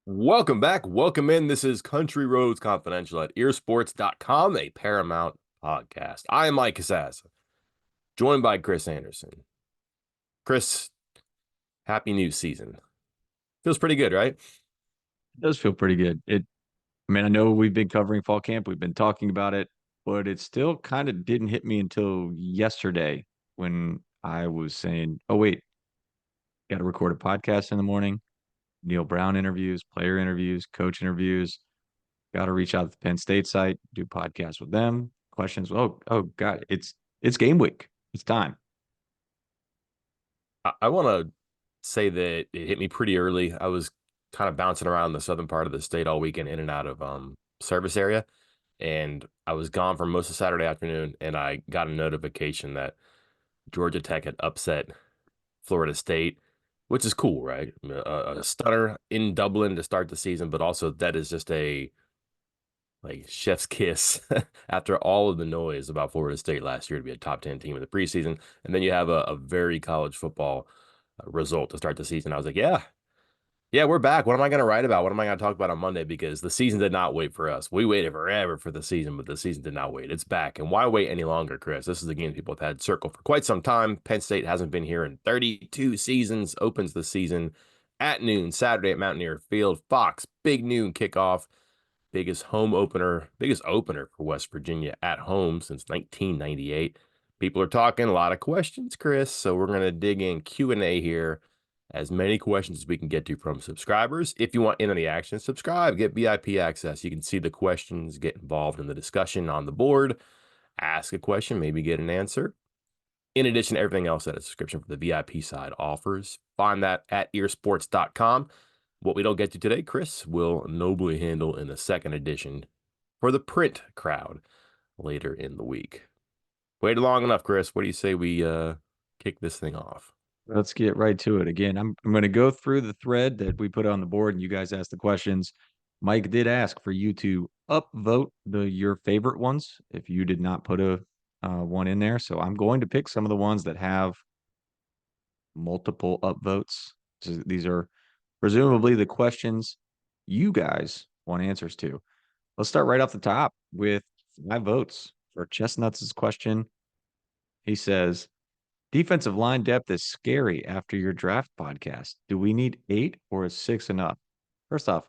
Welcome back. Welcome in. This is Country Roads Confidential at earsports.com, a Paramount podcast. I am Mike Casassa, joined by Chris Anderson. Chris, happy new season. Feels pretty good, right? It does feel pretty good. I know we've been covering fall camp, we've been talking about it, but it still kind of didn't hit me until yesterday when I was saying, oh, wait, got to record a podcast in the morning, Neil Brown interviews, player interviews, coach interviews, got to reach out to the Penn State site, do podcasts with them, questions. Oh, God, it's game week. It's time. I want to say that it hit me pretty early. I was kind of bouncing around the southern part of the state all weekend in and out of service area. And I was gone for most of Saturday afternoon, and I got a notification that Georgia Tech had upset Florida State, which is cool, right? A stunner in Dublin to start the season, but also that is just a like chef's kiss after all of the noise about Florida State last year to be a top 10 team in the preseason. And then you have a very college football result to start the season. I was like, yeah, we're back. What am I going to write about? What am I going to talk about on Monday? Because the season did not wait for us. We waited forever for the season, but the season did not wait. It's back. And why wait any longer, Chris? This is a game people have had circled for quite some time. Penn State hasn't been here in 32 seasons, opens the season at noon, Saturday at Mountaineer Field. Fox, big noon kickoff. Biggest opener for West Virginia at home since 1998. People are talking a lot of questions, Chris. So we're going to dig in Q&A here, as many questions as we can get to from subscribers. If you want in on the action, subscribe, get VIP access. You can see the questions, get involved in the discussion on the board, ask a question, maybe get an answer. In addition to everything else that a subscription for the VIP side offers, find that at earsports.com. What we don't get to today, Chris will nobly handle in the second edition for the print crowd later in the week. Waited long enough, Chris. What do you say we kick this thing off? Let's get right to it. Again, I'm going to go through the thread that we put on the board and you guys asked the questions. Mike did ask for you to upvote your favorite ones if you did not put a one in there. So I'm going to pick some of the ones that have multiple upvotes. So these are presumably the questions you guys want answers to. Let's start right off the top with 5 votes for Chestnuts' question. He says, defensive line depth is scary after your draft podcast. Do we need 8 or is 6 enough? First off,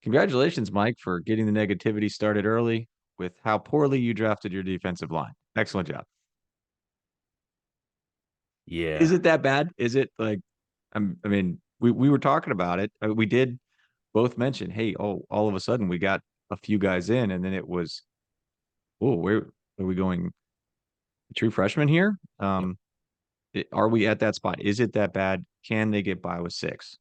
congratulations, Mike, for getting the negativity started early with how poorly you drafted your defensive line. Excellent job. Is Yeah. it that bad? Is it like, I mean, we were talking about it. We did both mention, hey, all of a sudden we got a few guys in, and then it was, oh, where are we going? True freshman here? Are we at that spot? Is it that bad? Can they get by with 6?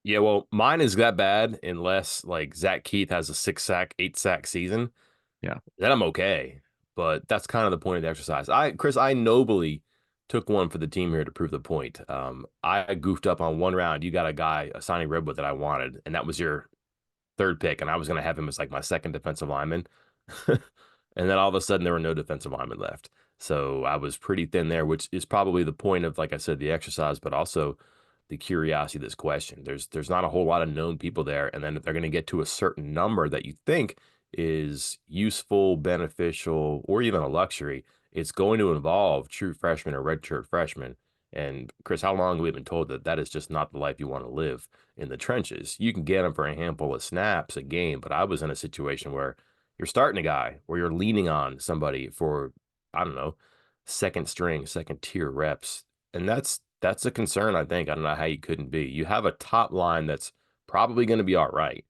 Yeah, well, mine is that bad unless like Zach Keith has a 6 sack, 8 sack season. Yeah. Then I'm okay. But that's kind of the point of the exercise. Chris, I nobly took one for the team here to prove the point. I goofed up on one round. You got a guy, a Sonny Redwood that I wanted, and that was your third pick, and I was going to have him as like my second defensive lineman. And then all of a sudden, there were no defensive linemen left. So I was pretty thin there, which is probably the point of, like I said, the exercise, but also the curiosity of this question. There's not a whole lot of known people there. And then if they're going to get to a certain number that you think is useful, beneficial, or even a luxury, it's going to involve true freshmen or redshirt freshmen. And Chris, how long have we been told that that is just not the life you want to live in the trenches? You can get them for a handful of snaps a game, but I was in a situation where you're starting a guy or you're leaning on somebody for, I don't know, second string, second tier reps. And that's a concern, I think. I don't know how you couldn't be. You have a top line that's probably going to be all right.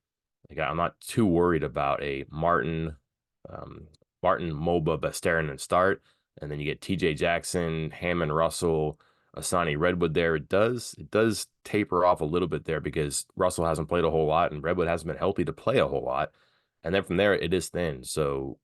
Like I'm not too worried about a um, Martin, Moba, Bastarian and start. And then you get TJ Jackson, Hammond, Russell, Asani Redwood there. It does taper off a little bit there because Russell hasn't played a whole lot and Redwood hasn't been healthy to play a whole lot. And then from there, it is thin. So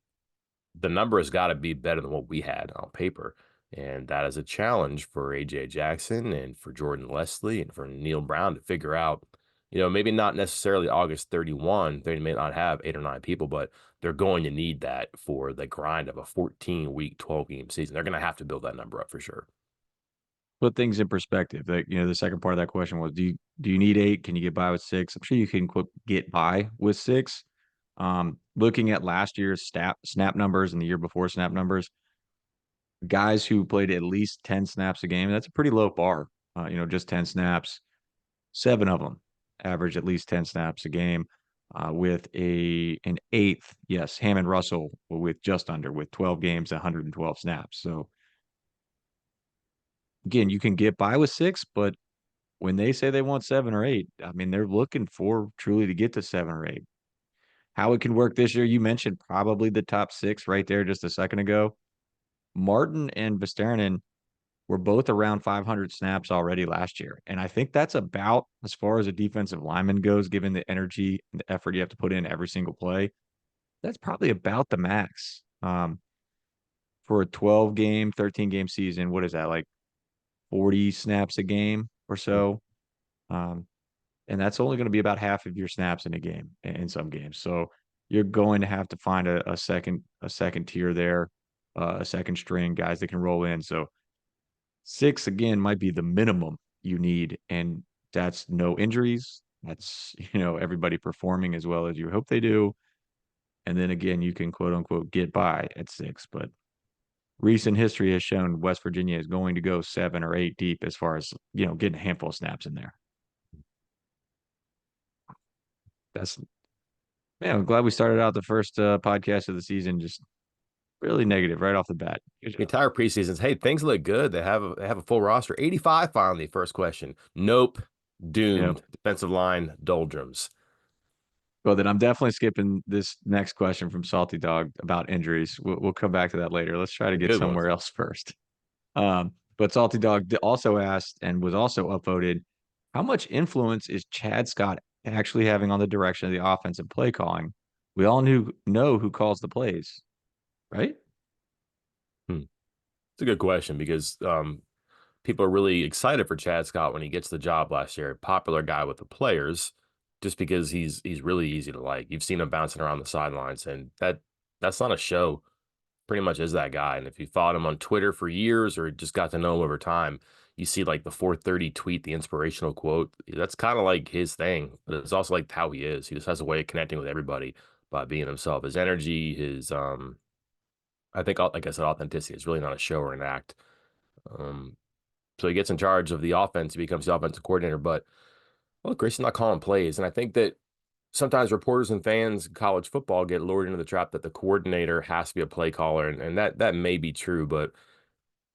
the number has got to be better than what we had on paper. And that is a challenge for AJ Jackson and for Jordan Leslie and for Neil Brown to figure out, maybe not necessarily August 31. They may not have 8 or 9 people, but they're going to need that for the grind of a 14-week, 12-game season. They're going to have to build that number up for sure. put things in perspective. Like, the second part of that question was, do you need 8? Can you get by with 6? I'm sure you can get by with 6. Looking at last year's snap numbers and the year before snap numbers, guys who played at least 10 snaps a game, that's a pretty low bar. Just 10 snaps. 7 of them average at least 10 snaps a game. With an eighth, yes, Hammond Russell with just under with 12 games, 112 snaps. So again, you can get by with 6, but when they say they want 7 or 8, I mean, they're looking for truly to get to 7 or 8. How it can work this year, you mentioned probably the top 6 right there just a second ago. Martin and Vistaranen were both around 500 snaps already last year. And I think that's about as far as a defensive lineman goes, given the energy and the effort you have to put in every single play. That's probably about the max. For a 12 game, 13 game season, what is that, like 40 snaps a game or so? Um, and that's only going to be about half of your snaps in a game in some games. So you're going to have to find a second tier there, a second string guys that can roll in. So 6 again might be the minimum you need, and that's no injuries. That's everybody performing as well as you hope they do. And then again, you can quote unquote get by at 6, but recent history has shown West Virginia is going to go 7 or 8 deep as far as getting a handful of snaps in there. That's Man, I'm glad we started out the first podcast of the season just really negative right off the bat. Good The job. entire preseason's, hey, things look good. They have a full roster. 85 finally. First question. Nope. Yep. Doomed. Defensive line doldrums. Well, then I'm definitely skipping this next question from Salty Dog about injuries. We'll come back to that later. Let's try to The get good ones. somewhere else first. But Salty Dog also asked and was also upvoted, how much influence is Chad Scott actually having on the direction of the offensive play calling? We all know who calls the plays, right? Hmm. It's a good question because people are really excited for Chad Scott when he gets the job last year. Popular guy with the players, just because he's really easy to like. You've seen him bouncing around the sidelines, and that's not a show. Pretty much is that guy. And if you followed him on Twitter for years or just got to know him over time, you see like the 430 tweet, the inspirational quote. That's kind of like his thing, but it's also like how he is. He just has a way of connecting with everybody by being himself. His energy, his I think like I said, authenticity is really not a show or an act. Um, so he gets in charge of the offense. He becomes the offensive coordinator. But well, Grayson's not calling plays, and I think that sometimes reporters and fans in college football get lured into the trap that the coordinator has to be a play caller, and that may be true. But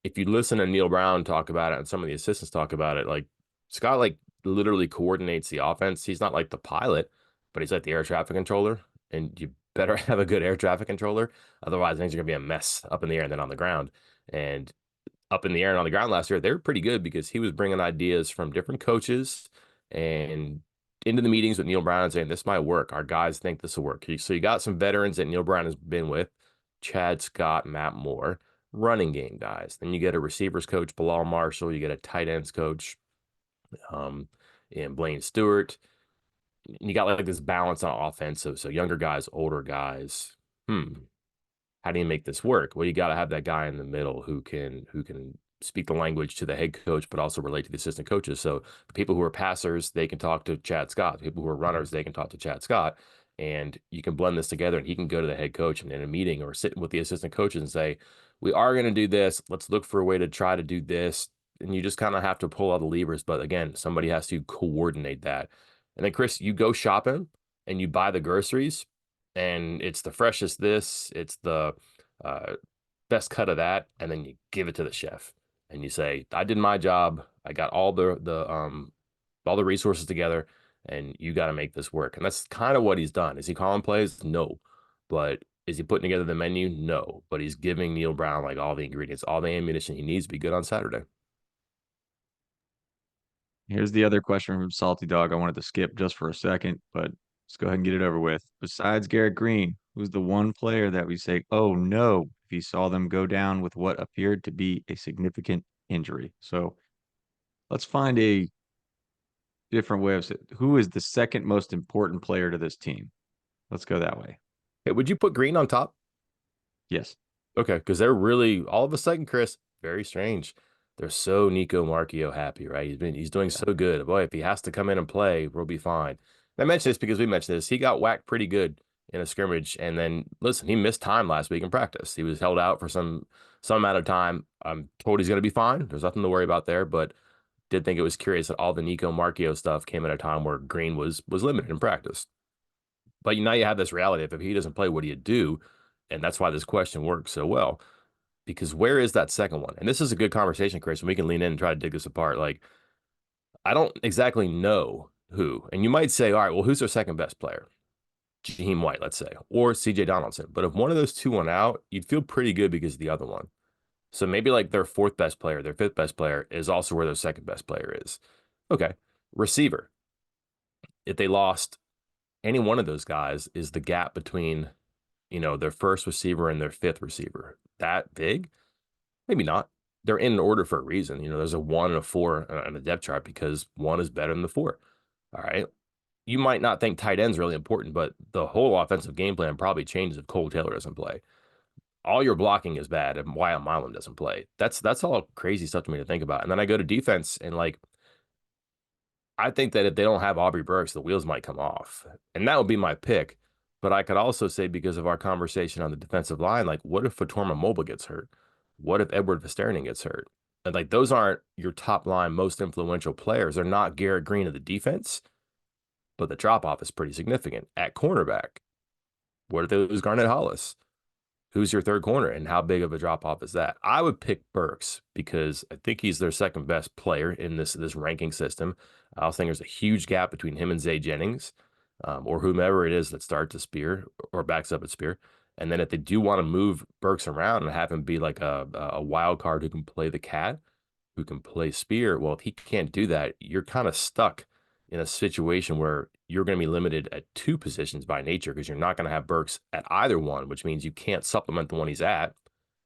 if you listen to Neil Brown talk about it and some of the assistants talk about it, like Scott, like literally coordinates the offense. He's not like the pilot, but he's like the air traffic controller, and you better have a good air traffic controller. Otherwise, things are gonna be a mess up in the air and then on the ground. And up in the air and on the ground last year, they were pretty good because he was bringing ideas from different coaches and into the meetings with Neil Brown and saying, this might work. Our guys think this will work. So you got some veterans that Neil Brown has been with, Chad Scott, Matt Moore, running game guys. Then you get a receivers coach, Bilal Marshall. You get a tight ends coach, um, and Blaine Stewart. You got like this balance on offensive. So younger guys, older guys. How do you make this work? Well, you got to have that guy in the middle who can speak the language to the head coach, but also relate to the assistant coaches. So the people who are passers, they can talk to Chad Scott. The people who are runners, they can talk to Chad Scott. And you can blend this together, and he can go to the head coach and in a meeting or sit with the assistant coaches and say, we are going to do this. Let's look for a way to try to do this. And you just kind of have to pull all the levers. But again, somebody has to coordinate that. And then, Chris, you go shopping and you buy the groceries, and it's the freshest this, it's the uh, best cut of that, and then you give it to the chef and you say, I did my job. I got all the resources together, and you got to make this work. And that's kind of what he's done. Is he calling plays? No. But is he putting together the menu? No. But he's giving Neil Brown like all the ingredients, all the ammunition he needs to be good on Saturday. Here's the other question from Salty Dog I wanted to skip just for a second, but let's go ahead and get it over with. Besides Garrett Green, who's the one player that we say, oh no, if he saw them go down with what appeared to be a significant injury? So let's find a different way of saying who is the second most important player to this team. Let's go that way. Hey, would you put Green on top? Yes. Okay, because they're really all of a sudden, Chris, very strange. they're so Nico Marchio happy, right? He's doing Yeah. so good. Boy, if he has to come in and play, we'll be fine. And I mentioned this because we mentioned this. He got whacked pretty good in a scrimmage, and then listen, he missed time last week in practice. He was held out for some amount of time. I'm told he's going to be fine. There's nothing to worry about there, but did think it was curious that all the Nico Marchio stuff came at a time where Green was limited in practice. But now you have this reality of if he doesn't play, what do you do? And that's why this question works so well. Because where is that second one? And this is a good conversation, Chris, and we can lean in and try to dig this apart. Like, I don't exactly know who. And you might say, all right, well, who's their second best player? Jaheim White, let's say, or CJ Donaldson. But if one of those two went out, you'd feel pretty good because of the other one. So maybe like their fourth best player, their fifth best player is also where their second best player is. Okay. Receiver. If they lost any one of those guys, is the gap between, their first receiver and their fifth receiver that big? Maybe not. They're in an order for a reason. There's a one and a four on the depth chart because one is better than the four. All right. You might not think tight end's really important, but the whole offensive game plan probably changes if Cole Taylor doesn't play. All your blocking is bad and Wyatt Milam doesn't play. That's all crazy stuff to me to think about. And then I go to defense and like I think that if they don't have Aubrey Burks, the wheels might come off. And that would be my pick. But I could also say, because of our conversation on the defensive line, like, what if Fatorma Mobile gets hurt? What if Edward Visterning gets hurt? And like, those aren't your top line, most influential players. They're not Garrett Green of the defense, but the drop off is pretty significant. At cornerback, what if they lose Garnett Hollis? Who's your third corner and how big of a drop off is that? I would pick Burks because I think he's their second best player in this ranking system. I also think there's a huge gap between him and Zay Jennings, or whomever it is that starts a spear or backs up at spear. And then if they do want to move Burks around and have him be like a wild card who can play the cat, who can play spear, well, if he can't do that, you're kind of stuck in a situation where you're going to be limited at two positions by nature because you're not going to have Burks at either one, which means you can't supplement the one he's at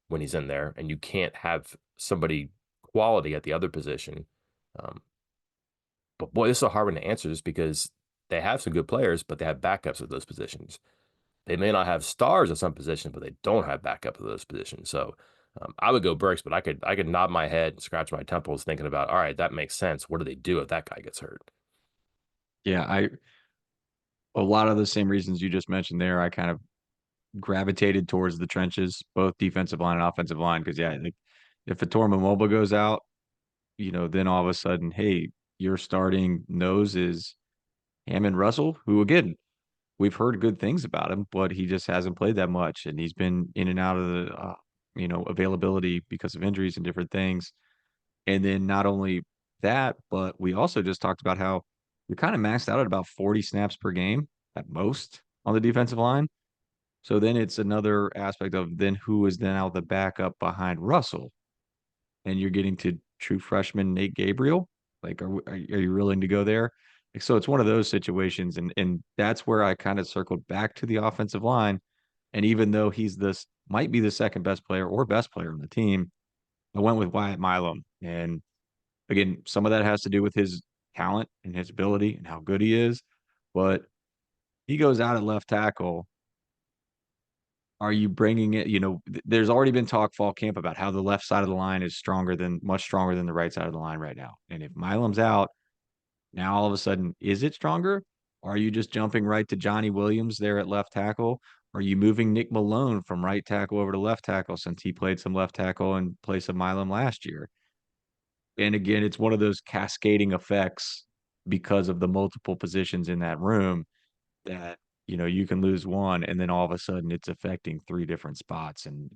when he's in there, and you can't have somebody quality at the other position. Um, but boy, this is a hard one to answer just because they have some good players, but they have backups at those positions. They may not have stars at some positions, but they don't have backup at those positions. So I would go Burks, but I could nod my head and scratch my temples thinking about, all right, that makes sense. What do they do if that guy gets hurt? Yeah, I a lot of the same reasons you just mentioned there. I kind of gravitated towards the trenches, both defensive line and offensive line, because yeah, like if Fatorma Mobile goes out, then all of a sudden, hey, your starting nose is Hammond Russell, who again, we've heard good things about him, but he just hasn't played that much, and he's been in and out of the availability because of injuries and different things. And then not only that, but we also just talked about how you're kind of maxed out at about 40 snaps per game at most on the defensive line. So then it's another aspect of then who is then out the backup behind Russell, and you're getting to true freshman Nate Gabriel. Like, are you willing to go there? Like, so it's one of those situations, and that's where I kind of circled back to the offensive line. And even though he's this might be the second best player or best player on the team, I went with Wyatt Milam. And again, some of that has to do with his talent and his ability and how good he is. But he goes out at left tackle. Are you bringing it? There's already been talk fall camp about how the left side of the line is much stronger than the right side of the line right now. And if Milam's out, now all of a sudden, is it stronger? Or are you just jumping right to Johnny Williams there at left tackle? Are you moving Nick Malone from right tackle over to left tackle since he played some left tackle in place of Milam last year? And again, it's one of those cascading effects because of the multiple positions in that room that you can lose one and then all of a sudden it's affecting three different spots and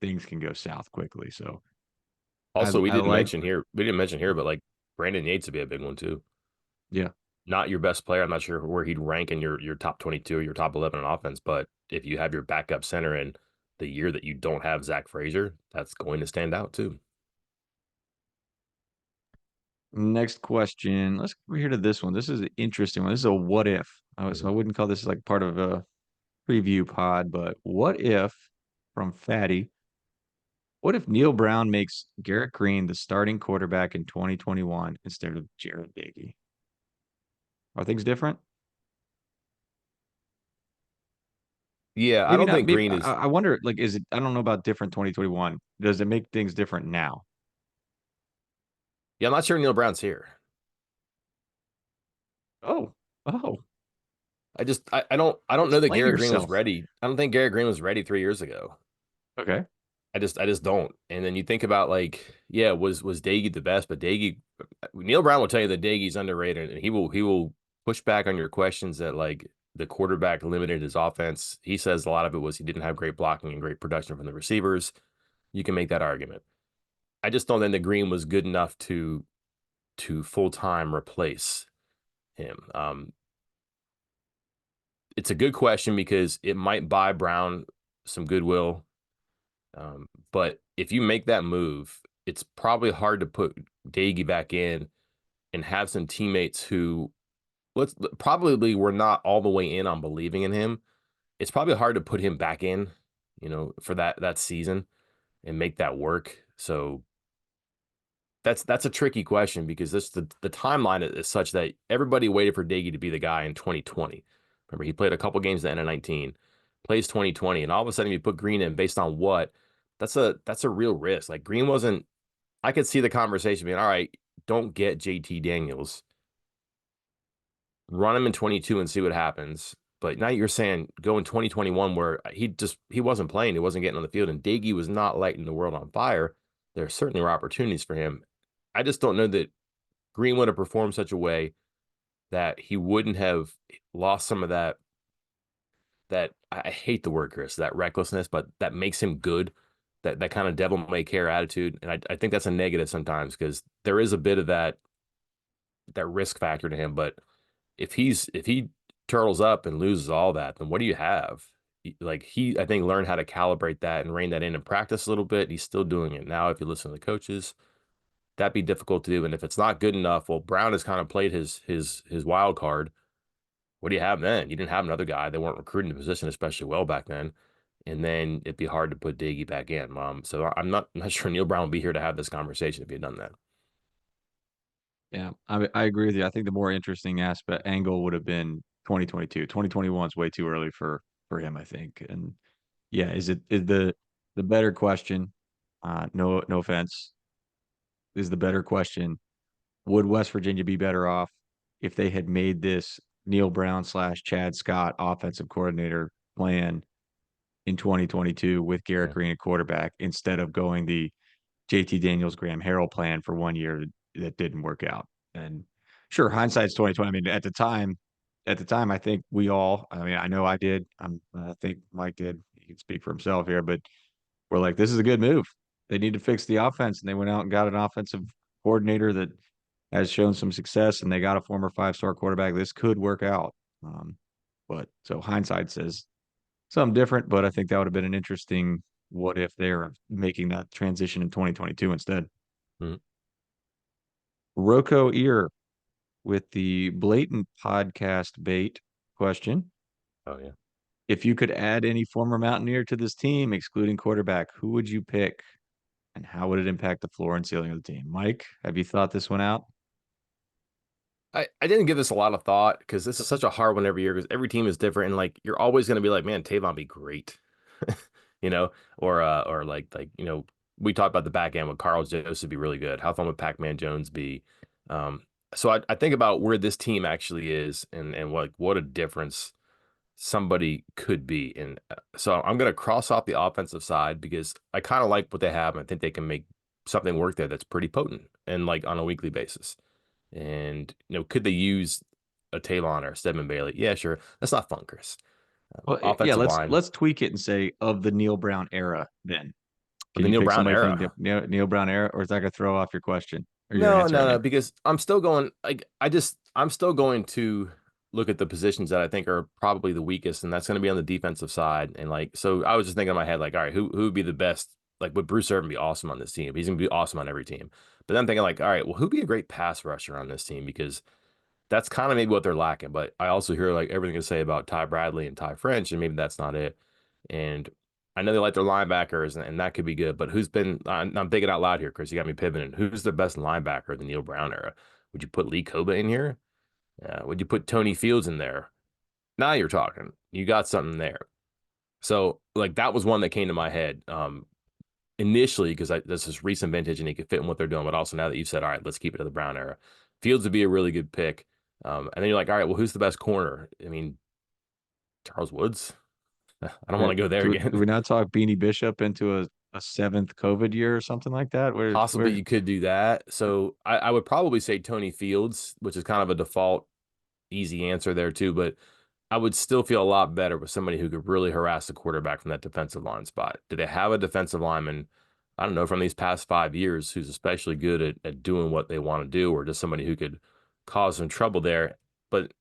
things can go south quickly. So I Also, I like we didn't mention here, but like Brandon Yates would be a big one too. yeah. Not your best player. I'm not sure where he'd rank in your top 22 or your top 11 on offense, but if you have your backup center in the year that you don't have Zach Frazier, that's going to stand out too. Next question. Let's go here to this one. This is an interesting one. This is a what if. So I wouldn't call this like part of a preview pod, but what if from Fatty, what if Neil Brown makes Garrett Green the starting quarterback in 2021 instead of Jared Beatty? Are things different? Yeah, I Maybe don't not. think Maybe Green is. I wonder, like, is it, I don't know about different 2021. Does it make things different now? Yeah, I'm not sure Neil Brown's here. Oh, oh, I don't know that explain Garrett Green was yourself. ready. I don't think Garrett Green was ready 3 years ago. Okay. I just don't. And then you think about like, yeah, was Daigie the best? But Daigie, Neil Brown will tell you that Daigie's underrated, and he will push back on your questions that like the quarterback limited his offense. He says a lot of it was he didn't have great blocking and great production from the receivers. You can make that argument. I just don't think that Green was good enough to full time replace him. It's a good question because it might buy Brown some goodwill. But if you make that move, it's probably hard to put Daigie back in and have some teammates who let's probably were not all the way in on believing in him. It's probably hard to put him back in, for that season and make that work. So that's a tricky question because the timeline is such that everybody waited for Daigie to be the guy in 2020. Remember, he played a couple games at the end of 19, plays 2020, and all of a sudden you put Green in based on what? That's a real risk. Like Green wasn't. I could see the conversation being, all right, don't get JT Daniels, run him in 22 and see what happens. But now you're saying go in 2021 where he wasn't playing, he wasn't getting on the field, and Daigie was not lighting the world on fire. There certainly were opportunities for him. I just don't know that Green would have performed such a way that he wouldn't have lost some of that I hate the word Chris, that recklessness, but that makes him good. That kind of devil may care attitude. And I think that's a negative sometimes because there is a bit of that risk factor to him. But if he turtles up and loses all that, then what do you have? Like I think learned how to calibrate that and rein that in and practice a little bit. He's still doing it now. If you listen to the coaches, that'd be difficult to do. And if it's not good enough, well, Brown has kind of played his wild card. What do you have then? You didn't have another guy. They weren't recruiting the position especially well back then. And then it'd be hard to put Diggy back in. So I'm not sure Neil Brown would be here to have this conversation if he had done that. Yeah, I agree with you. I think the more interesting aspect angle would have been 2022. 2021 is way too early for him, I think. And yeah, is the better question? No offense, is the better question. Would West Virginia be better off if they had made this Neil Brown slash Chad Scott offensive coordinator plan in 2022 with Garrett Yeah. Green at quarterback instead of going the JT Daniels Graham Harrell plan for 1 year that didn't work out? And sure, hindsight's 2020. I mean, at the time, I think we all. I mean, I know I did. I think Mike did. He can speak for himself here, but we're like, this is a good move. They need to fix the offense, and they went out and got an offensive coordinator that has shown some success, and they got a former 5-star quarterback. This could work out. Um, but so hindsight says something different, but I think that would have been an interesting what if they're making that transition in 2022 instead. Mhm. Rocco Ear with the blatant podcast bait question. Oh yeah. If you could add any former Mountaineer to this team, excluding quarterback, who would you pick and how would it impact the floor and ceiling of the team? Mike, have you thought this one out? I didn't give this a lot of thought because this is such a hard one every year because every team is different and like you're always going to be like, man, Tavon be great, you know, or like we talked about the back end with Carl Joseph be really good. How fun would Pac-Man Jones be? Um, so I think about where this team actually is and what a difference somebody could be. And so I'm going to cross off the offensive side because I kind of like what they have. And I think they can make something work there that's pretty potent and like on a weekly basis. And could they use a Tavon or a Stedman Bailey? Yeah, sure. That's not fun, Chris. Well, yeah, Offensive let's line let's tweak it and say of the Neil Brown era then. of Can the you Neil pick Brown somebody from era. Neil Brown era, or is that going to throw off your question or your No, answer? I no, no, mean, because I'm still going like I'm still going to look at the positions that I think are probably the weakest, and that's going to be on the defensive side. And like, so I was just thinking in my head, like, all right, who would be the best? Like, would Bruce Irvin be awesome on this team? He's going to be awesome on every team. But then I'm thinking, like, all right, well, who'd be a great pass rusher on this team? Because that's kind of maybe what they're lacking. But I also hear like everything to say about Ty Bradley and Ty French, and maybe that's not it. And I know they like their linebackers, and that could be good. But who's been? I'm thinking out loud here, Chris. You got me pivoting. Who's the best linebacker of the Neil Brown era? Would you put Lee Koba in here? Would you put Tony Fields in there? Now you're talking. You got something there. So like that was one that came to my head. initially because this is recent vintage and he could fit in what they're doing, but also now that you've said, all right, let's keep it to the Brown era, Fields would be a really good pick. And then you're like, all right, well, who's the best corner? I mean, Charles Woods. I don't want Right. to go there Do again. we not talk Beanie Bishop into a seventh COVID year or something like that? Possibly Where you could do that. So I would probably say Tony Fields, which is kind of a default easy answer there too, but I would still feel a lot better with somebody who could really harass the quarterback from that defensive line spot. Do they have a defensive lineman, I don't know, from these past 5 years who's especially good at doing what they want to do, or just somebody who could cause some trouble there? But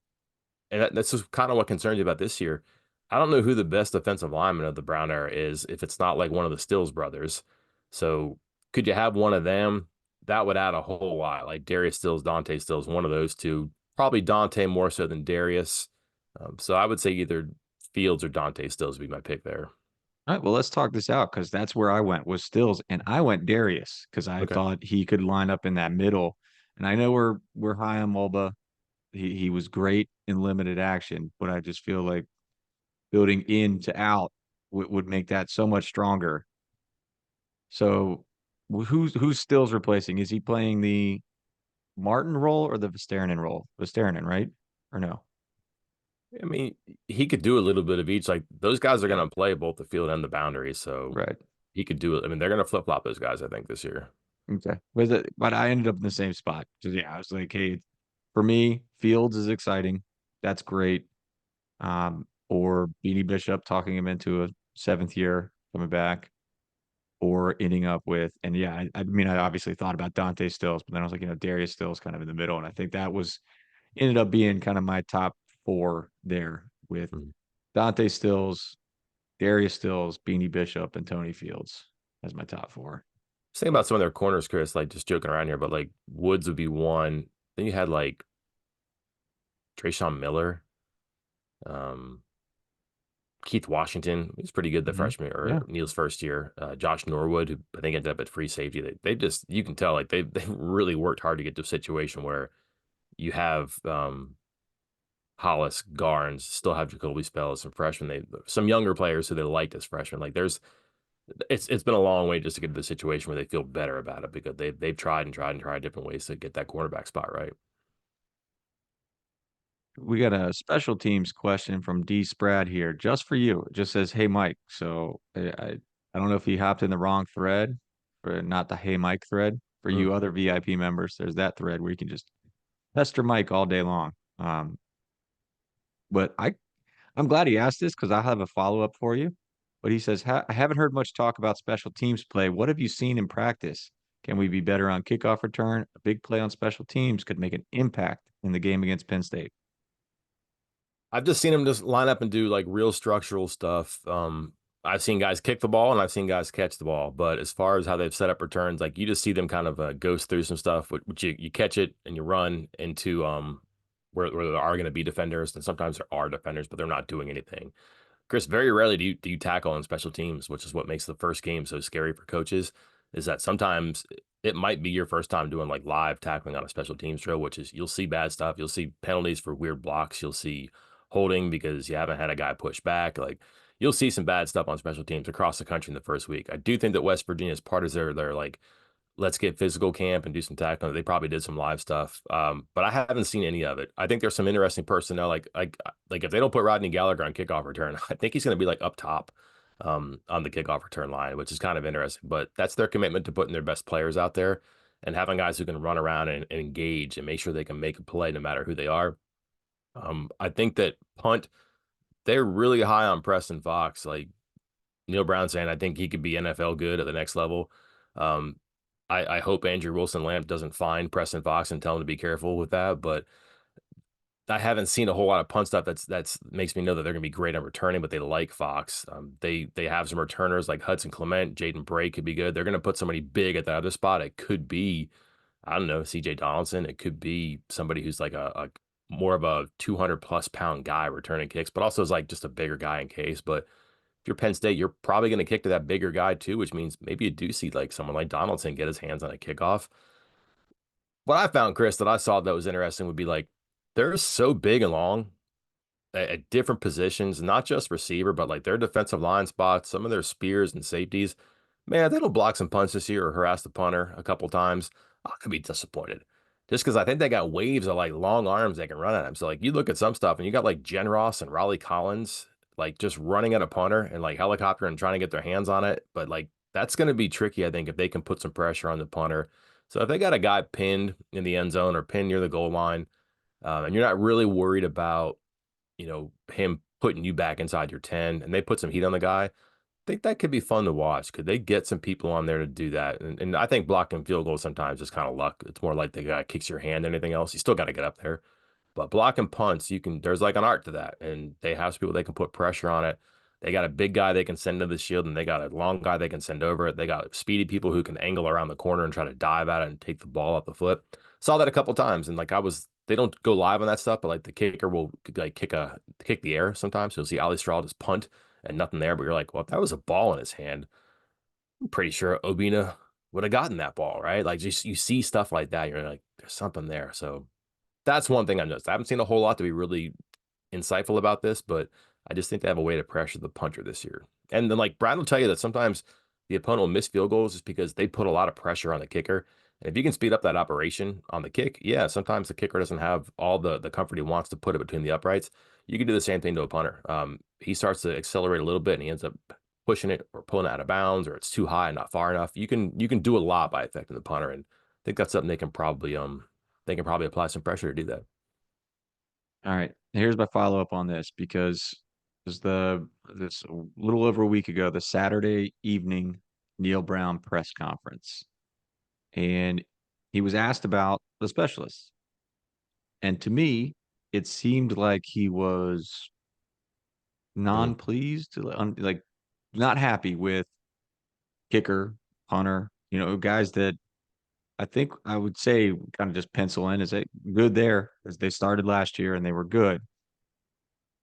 and that's just kind of what concerns me about this year. I don't know who the best defensive lineman of the Brown era is if it's not like one of the Stills brothers. So could you have one of them? That would add a whole lot. Like Darius Stills, Dante Stills, one of those two. Probably Dante more so than Darius. So I would say either Fields or Dante Stills would be my pick there. All right, well, let's talk this out because that's where I went was Stills, and I went Darius because I Okay. thought he could line up in that middle. And I know we're high on Mulba. He was great in limited action, but I just feel like building in to out would make that so much stronger. So who's Stills replacing? Is he playing the Martin role or the Vistaranen role? Vistaranen, right? Or no? I mean, he could do a little bit of each. Like those guys are Yeah, going to play both the field and the boundary, so right. he could do it. I mean, they're going to flip flop those guys, I think, this year. Okay. But I ended up in the same spot. So yeah, I was like, hey, for me, Fields is exciting. That's great. Or Beanie Bishop talking him into a seventh year coming back, or ending up with, and yeah, I mean, I obviously thought about Dante Stills, but then I was like, Darius Stills kind of in the middle, and I think that was ended up being kind of my top four there with Mhm. Dante Stills, Darius Stills, Beanie Bishop, and Tony Fields as my top four. Just think about some of their corners, Chris, like just joking around here, but like Woods would be one. Then you had like Trayshawn Miller, um, Keith Washington. He was pretty good the Hmm. freshman or Yeah. Neil's first year. Josh Norwood, who I think ended up at free safety. They just, you can tell, like they really worked hard to get to a situation where you have Hollis, Garnes, still have Jacoby Spell as some freshmen. Some younger players who they liked as freshmen. Like it's been a long way just to get to the situation where they feel better about it because they've tried and tried and tried different ways to get that cornerback spot right. We got a special teams question from D Sprad here, just for you. It just says, "Hey Mike." So I don't know if he hopped in the wrong thread, or not the "Hey Mike" thread. For Mm. you other VIP members, there's that thread where you can just pester Mike all day long. But I'm glad he asked this because I have a follow up for you. But he says, I haven't heard much talk about special teams play. What have you seen in practice? Can we be better on kickoff return? A big play on special teams could make an impact in the game against Penn State. I've just seen him just line up and do like real structural stuff. I've seen guys kick the ball and I've seen guys catch the ball, but as far as how they've set up returns, like you just see them kind of ghost through some stuff, which you catch it and you run into where there are going to be defenders, and sometimes there are defenders, but they're not doing anything. Chris, very rarely do you tackle on special teams, which is what makes the first game so scary for coaches. Is that sometimes it might be your first time doing like live tackling on a special teams drill, which is you'll see bad stuff. You'll see penalties for weird blocks. You'll see holding because you haven't had a guy push back. Like you'll see some bad stuff on special teams across the country in the first week. I do think that West Virginia is part of their like let's get physical camp and do some tackling. They probably did some live stuff, but I haven't seen any of it. I think there's some interesting personnel. Like if they don't put Rodney Gallagher on kickoff return, I think he's going to be like up top on the kickoff return line, which is kind of interesting. But that's their commitment to putting their best players out there and having guys who can run around and engage and make sure they can make a play no matter who they are. I think that punt, they're really high on Preston Fox. Like Neil Brown saying, I think he could be NFL good at the next level. Um, I hope Andrew Wilson Lamp doesn't find Preston Fox and tell him to be careful with that. But I haven't seen a whole lot of punt stuff that's makes me know that they're going to be great on returning, but they like Fox. They have some returners like Hudson Clement, Jaden Bray could be good. They're going to put somebody big at the other spot. It could be, I don't know, CJ Donaldson. It could be somebody who's like a more of a 200+ pound guy returning kicks, but also is like just a bigger guy in case. But if you're Penn State, you're probably going to kick to that bigger guy too, which means maybe you do see like someone like Donaldson get his hands on a kickoff. What I found, Chris, that I saw that was interesting would be like they're so big and long at different positions, not just receiver, but like their defensive line spots, some of their spears and safeties. Man, they don't block some punts this year or harass the punter a couple times, I could be disappointed. Just because I think they got waves of like long arms they can run at him. So like you look at some stuff and you got like Jen Ross and Raleigh Collins like just running at a punter and like helicopter and trying to get their hands on it. But like that's going to be tricky, I think, if they can put some pressure on the punter. So if they got a guy pinned in the end zone or pinned near the goal line, and you're not really worried about, him putting you back inside your 10 and they put some heat on the guy, think that could be fun to watch. Could they get some people on there to do that? And I think blocking field goals sometimes is kind of luck. It's more like the guy kicks your hand than anything else. You still got to get up there. But blocking punts, there's like an art to that. And they have some people they can put pressure on it. They got a big guy they can send to the shield, and they got a long guy they can send over it. They got speedy people who can angle around the corner and try to dive at it and take the ball off the foot. Saw that a couple times, and like they don't go live on that stuff, but like the kicker will like kick the air sometimes. So you'll see Ali Stroud just punt and nothing there, but you're like, well, if that was a ball in his hand, I'm pretty sure Obina would have gotten that ball, right? Like just you see stuff like that, you're like, there's something there. So that's one thing I've noticed. I haven't seen a whole lot to be really insightful about this, but I just think they have a way to pressure the punter this year. And then like Brad will tell you that sometimes the opponent will miss field goals just because they put a lot of pressure on the kicker. And if you can speed up that operation on the kick, yeah, sometimes the kicker doesn't have all the comfort he wants to put it between the uprights. You can do the same thing to a punter. He starts to accelerate a little bit and he ends up pushing it or pulling it out of bounds, or it's too high and not far enough. You can do a lot by affecting the punter, and I think that's something they can probably apply some pressure to do that. All right. Here's my follow up on this because this a little over a week ago, the Saturday evening Neil Brown press conference, and he was asked about the specialists. And to me, it seemed like he was Mm. non-pleased, like not happy with kicker, punter, guys that I think I would say kind of just pencil in as a good there as they started last year and they were good.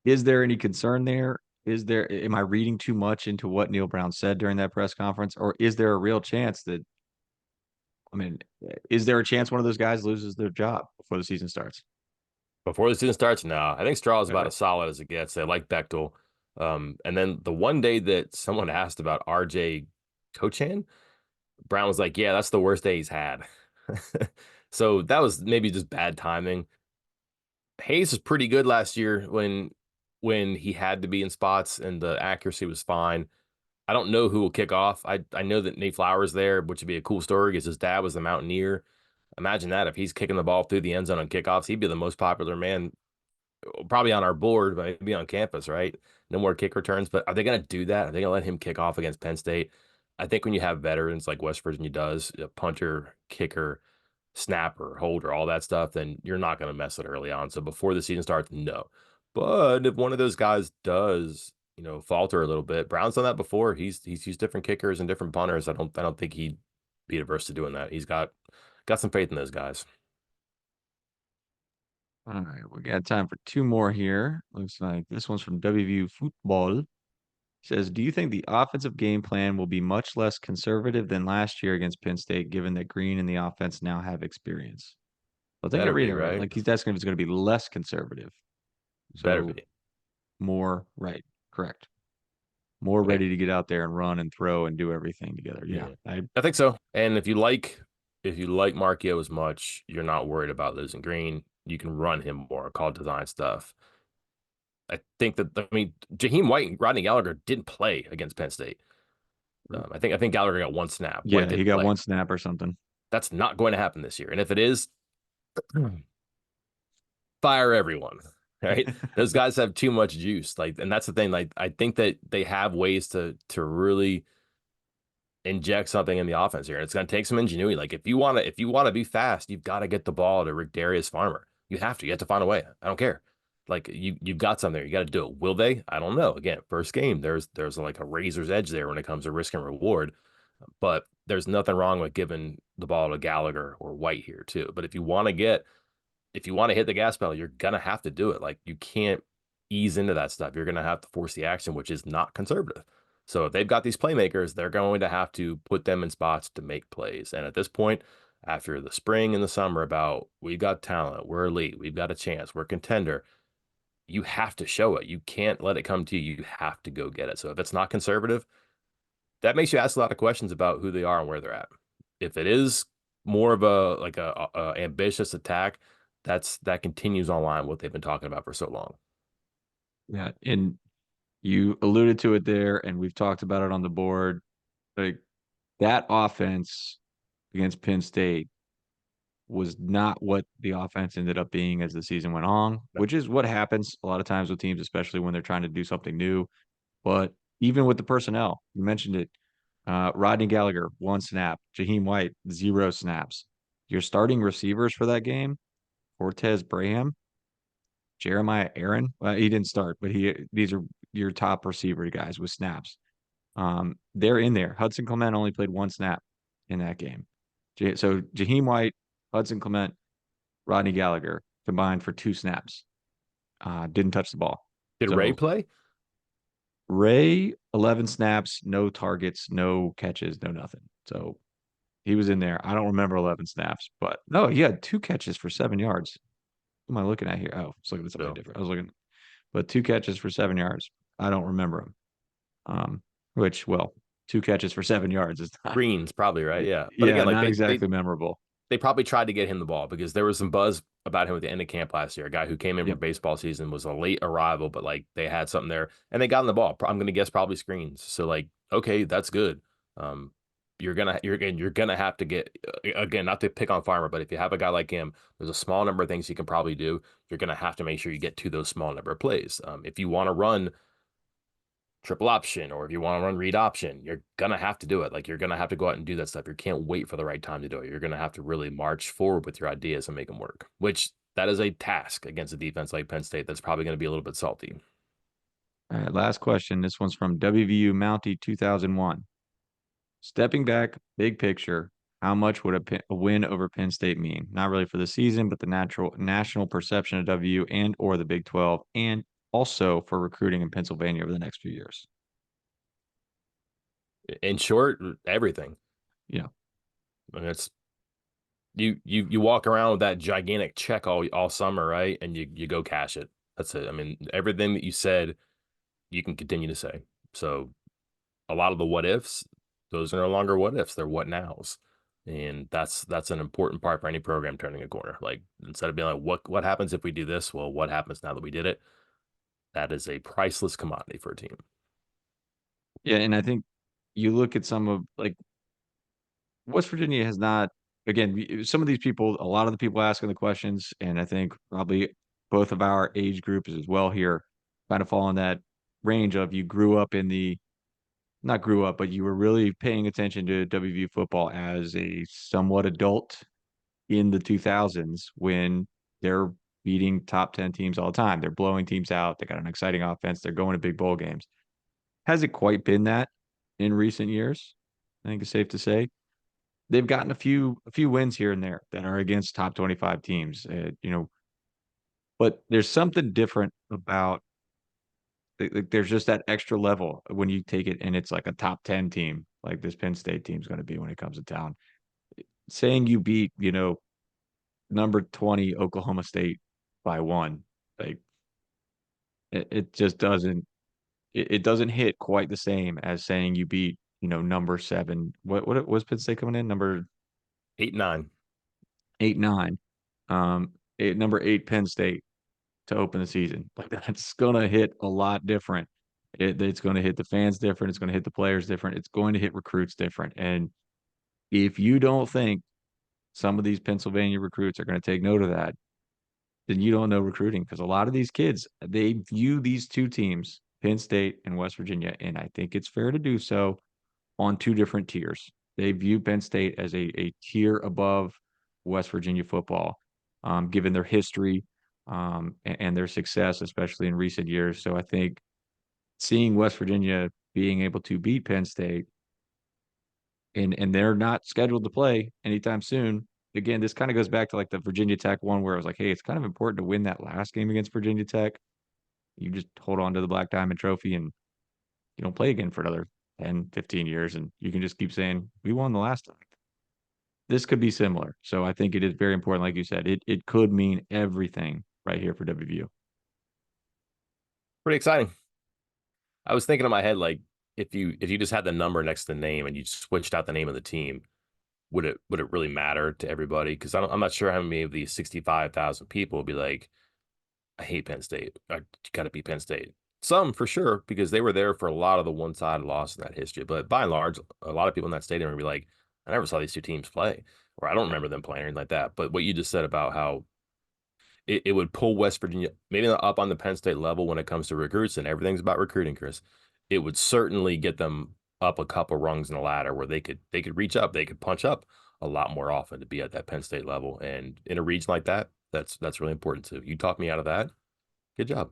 Is there any concern there? Am I reading too much into what Neil Brown said during that press conference? Or is there a real chance that, I mean, is there a chance one of those guys loses their job before the season starts? Before the season starts, no. I think Straw is about Really? as solid as it gets. I like Bechtel. And then the one day that someone asked about RJ Cochan, Brown was like, "Yeah, that's the worst day he's had." So that was maybe just bad timing. Hayes was pretty good last year when he had to be in spots and the accuracy was fine. I don't know who will kick off. I know that Nate Flowers there, which would be a cool story because his dad was the Mountaineer. Imagine that if he's kicking the ball through the end zone on kickoffs, he'd be the most popular man probably on our board, but maybe on campus, right? No more kick returns. But are they going to do that? Are they going to let him kick off against Penn State? I think when you have veterans like West Virginia does, a punter, kicker, snapper, holder, all that stuff, then you're not going to mess it early on. So before the season starts, no. But if one of those guys does, falter a little bit, Brown's done that before. He's used different kickers and different punters. I don't think he'd be averse to doing that. He's got some faith in those guys. All right, we got time for two more here. Looks like this one's from WVU Football. Says, do you think the offensive game plan will be much less conservative than last year against Penn State, given that Green and the offense now have experience? I think I Better read be, it right. right? Like he's asking if it's going to be less conservative. Better So be. more, right, correct. More Right. ready to get out there and run and throw and do everything together. Yeah. Yeah, I think so. And if you like Markio as much, you're not worried about losing Green. You can run him more, call design stuff. Jaheim White and Rodney Gallagher didn't play against Penn State. I think Gallagher got one snap. White Yeah, he didn't got play. one snap or something. That's not going to happen this year. And if it is, fire everyone. Right? Those guys have too much juice. Like, and that's the thing. Like, I think that they have ways to really inject something in the offense here. And it's going to take some ingenuity. Like if you want to be fast, you've got to get the ball to Rick Darius Farmer. You have to. You have to find a way. I don't care. Like you've got something there. You got to do it. Will they? I don't know. Again, first game, there's like a razor's edge there when it comes to risk and reward. But there's nothing wrong with giving the ball to Gallagher or White here too. But if you want to hit the gas pedal, you're gonna have to do it. Like you can't ease into that stuff. You're gonna have to force the action, which is not conservative. So if they've got these playmakers, they're going to have to put them in spots to make plays. And at this point, after the spring and the summer about we've got talent, we're elite, we've got a chance, we're a contender, you have to show it. You can't let it come to you. You have to go get it. So if it's not conservative, that makes you ask a lot of questions about who they are and where they're at. If it is more of a like a ambitious attack, that continues online what they've been talking about for so long. Yeah, and you alluded to it there, and we've talked about it on the board. Like that offense against Penn State was not what the offense ended up being as the season went on, No. which is what happens a lot of times with teams, especially when they're trying to do something new. But even with the personnel, you mentioned it. Rodney Gallagher, 1 snap. Jaheim White, 0 snaps. Your starting receivers for that game, Cortez Braham, Jeremiah Aaron. Well, he didn't start, but these are your top receiver guys with snaps. They're in there. Hudson Clement only played 1 snap in that game. So Jaheim White, Hudson Clement, Rodney Gallagher combined for 2 snaps. Didn't touch the ball. Did Ray So play? Ray, 11 snaps, no targets, no catches, no nothing. So he was in there. I don't remember 11 snaps, but no, he had 2 catches for 7 yards. What am I looking at here? Oh, I was looking at something No. different. I was looking, but 2 catches for 7 yards. I don't remember him. Which, well, 2 catches for 7 yards is not, Greens probably, right? Yeah. But yeah, again, like not they exactly memorable. they probably tried to get him the ball because there was some buzz about him at the end of camp last year. A guy who came in for Yep. baseball season was a late arrival, but like they had something there and they got him the ball. I'm gonna guess probably screens. So like, okay, that's good. Um, you're gonna have to get again, not to pick on Farmer, but if you have a guy like him, there's a small number of things he can probably do. You're gonna have to make sure you get to those small number of plays. If you want to run triple option or if you want to run read option, you're gonna have to do it. Like you're gonna have to go out and do that stuff. You can't wait for the right time to do it. You're gonna have to really march forward with your ideas and make them work. Which that is a task against a defense like Penn State that's probably going to be a little bit salty. All right, last question. This one's from WVU Mountie 2001. Stepping back, big picture, how much would a win over Penn State mean? Not really for the season, but the natural national perception of WVU and or the Big 12, and also for recruiting in Pennsylvania over the next few years. In short, everything. Yeah. And it's you walk around with that gigantic check all summer, right? And you go cash it. That's it. I mean, everything that you said, you can continue to say. So a lot of the what ifs, those are no longer what ifs, they're what nows. And that's an important part for any program turning a corner. Like instead of being like, what happens if we do this? Well, what happens now that we did it? That is a priceless commodity for a team. Yeah, and I think you look at some of like West Virginia has not, again, some of these people, a lot of the people asking the questions, and I think probably both of our age groups as well here kind of fall in that range of you grew up in the, not grew up, but you were really paying attention to WVU football as a somewhat adult in the 2000s when they're beating top 10 teams all the time. They're blowing teams out. They got an exciting offense. They're going to big bowl games. Hasn't quite been that in recent years. I think it's safe to say they've gotten a few wins here and there that are against top 25 teams. But there's something different about like there's just that extra level when you take it and it's like a top 10 team like this Penn State team's going to be when it comes to town. Saying you beat, number 20 Oklahoma State by 1, like it just doesn't doesn't hit quite the same as saying you beat, number 7. What was Penn State coming in? Number 8-9. 8, 9. Number 8 Penn State to open the season. Like that's gonna hit a lot different. It's going to hit the fans different. It's going to hit the players different. It's going to hit recruits different. And if you don't think some of these Pennsylvania recruits are going to take note of that, then you don't know recruiting because a lot of these kids they view these two teams, Penn State and West Virginia, and I think it's fair to do so on 2 different tiers. They view Penn State as a tier above West Virginia football, given their history and their success, especially in recent years. So I think seeing West Virginia being able to beat Penn State and they're not scheduled to play anytime soon. Again, this kind of goes back to like the Virginia Tech one where I was like, hey, it's kind of important to win that last game against Virginia Tech. You just hold on to the Black Diamond Trophy and you don't play again for another 10, 15 years. And you can just keep saying, we won the last time. This could be similar. So I think it is very important. Like you said, it could mean everything right here for WVU. Pretty exciting. I was thinking in my head, like, if you just had the number next to the name and you switched out the name of the team, would it really matter to everybody? Because I'm not sure how many of these 65,000 people would be like, I hate Penn State. I got to be Penn State. Some for sure because they were there for a lot of the one-sided loss in that history. But by and large, a lot of people in that stadium would be like, I never saw these two teams play, or I don't remember them playing or anything like that. But what you just said about how it would pull West Virginia maybe not up on the Penn State level when it comes to recruits, and everything's about recruiting, Chris. It would certainly get them up a couple rungs in the ladder where they could reach up, they could punch up a lot more often to be at that Penn State level. And in a region like that, that's really important too. You talked me out of that. Good job.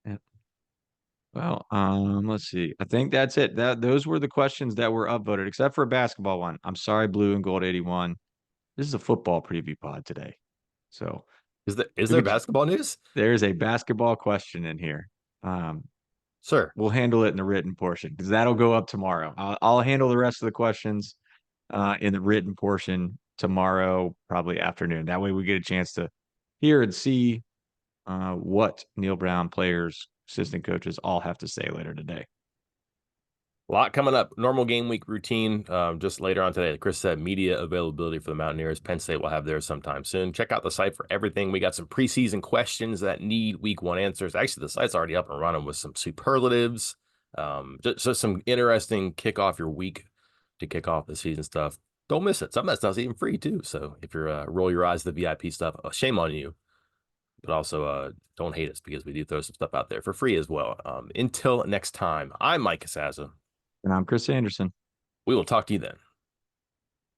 Yeah. Well, let's see. I think that's it. Those were the questions that were upvoted, except for a basketball one. I'm sorry, Blue and Gold 81. This is a football preview pod today. So Is we there could basketball news? there's a basketball question in here. Um, Sir, we'll handle it in the written portion because that'll go up tomorrow. I'll handle the rest of the questions in the written portion tomorrow, probably afternoon. That way we get a chance to hear and see what Neil Brown players, assistant coaches all have to say later today. a lot coming up. Normal game week routine just later on today. Chris said media availability for the Mountaineers. Penn State will have theirs sometime soon. Check out the site for everything. We got some preseason questions that need week one answers. Actually, the site's already up and running with some superlatives. Just some interesting kick off your week to kick off the season stuff. Don't miss it. Some of that stuff's even free too. So if you're roll your eyes to the VIP stuff, shame on you. But also don't hate us because we do throw some stuff out there for free as well. Until next time, I'm Mike Casaza. And I'm Chris Anderson. We will talk to you then.